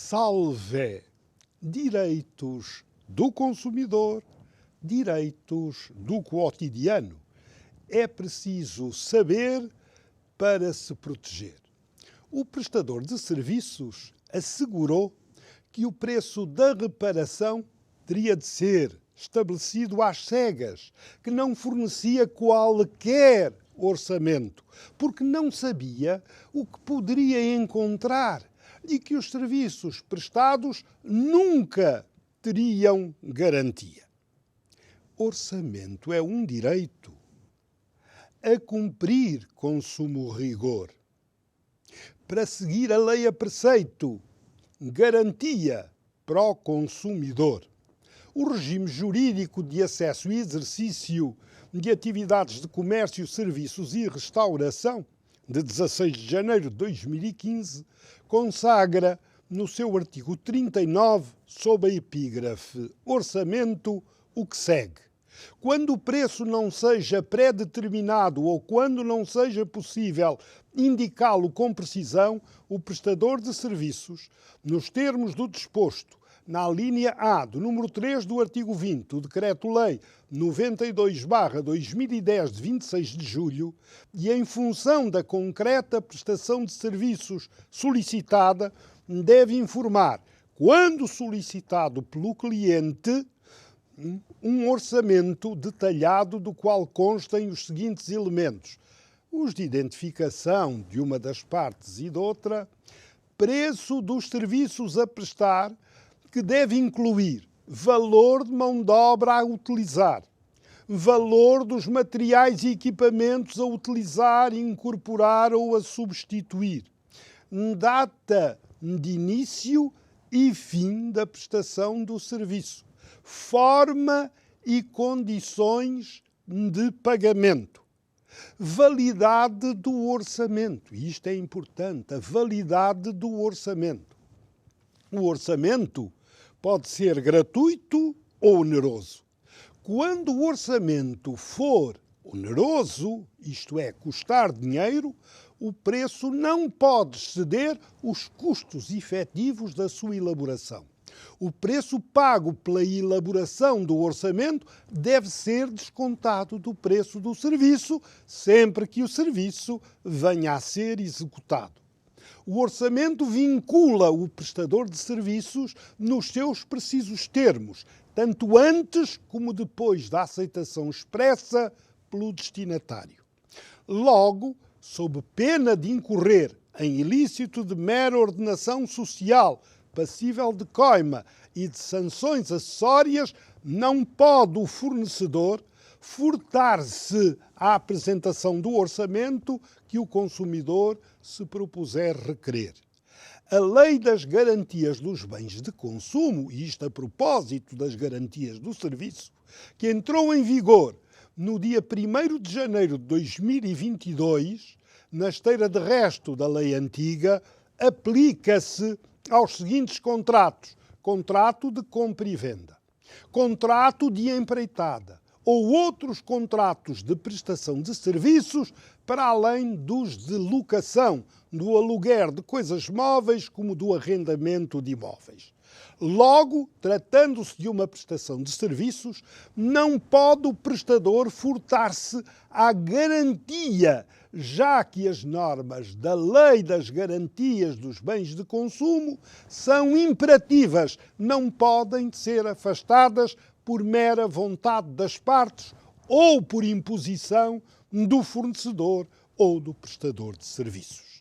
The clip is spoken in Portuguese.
Salve direitos do consumidor, direitos do cotidiano. É preciso saber para se proteger. O prestador de serviços assegurou que o preço da reparação teria de ser estabelecido às cegas, que não fornecia qualquer orçamento, porque não sabia o que poderia encontrar e que os serviços prestados nunca teriam garantia. Orçamento é um direito a cumprir com sumo rigor. Para seguir a lei a preceito, garantia para o consumidor. O regime jurídico de acesso e exercício de atividades de comércio, serviços e restauração, de 16 de janeiro de 2015, consagra no seu artigo 39, sob a epígrafe Orçamento, o que segue. Quando o preço não seja pré-determinado ou quando não seja possível indicá-lo com precisão, o prestador de serviços, nos termos do disposto na linha A do número 3 do artigo 20 do Decreto-Lei 92/2010 de 26 de julho e em função da concreta prestação de serviços solicitada, deve informar, quando solicitado pelo cliente, um orçamento detalhado do qual constem os seguintes elementos: os de identificação de uma das partes e de outra, preço dos serviços a prestar, que deve incluir valor de mão de obra a utilizar, valor dos materiais e equipamentos a utilizar, incorporar ou a substituir, data de início e fim da prestação do serviço, forma e condições de pagamento, validade do orçamento. E isto é importante, a validade do orçamento. O orçamento pode ser gratuito ou oneroso. Quando o orçamento for oneroso, isto é, custar dinheiro, o preço não pode exceder os custos efetivos da sua elaboração. O preço pago pela elaboração do orçamento deve ser descontado do preço do serviço, sempre que o serviço venha a ser executado. O orçamento vincula o prestador de serviços nos seus precisos termos, tanto antes como depois da aceitação expressa pelo destinatário. Logo, sob pena de incorrer em ilícito de mera ordenação social, passível de coima e de sanções acessórias, não pode o fornecedor furtar-se à apresentação do orçamento que o consumidor se propuser requerer. A Lei das Garantias dos Bens de Consumo, e isto a propósito das garantias do serviço, que entrou em vigor no dia 1º de janeiro de 2022, na esteira de resto da lei antiga, aplica-se aos seguintes contratos: contrato de compra e venda, contrato de empreitada ou outros contratos de prestação de serviços, para além dos de locação, do aluguer de coisas móveis, como do arrendamento de imóveis. Logo, tratando-se de uma prestação de serviços, não pode o prestador furtar-se à garantia, já que as normas da Lei das Garantias dos Bens de Consumo são imperativas, não podem ser afastadas por mera vontade das partes ou por imposição do fornecedor ou do prestador de serviços.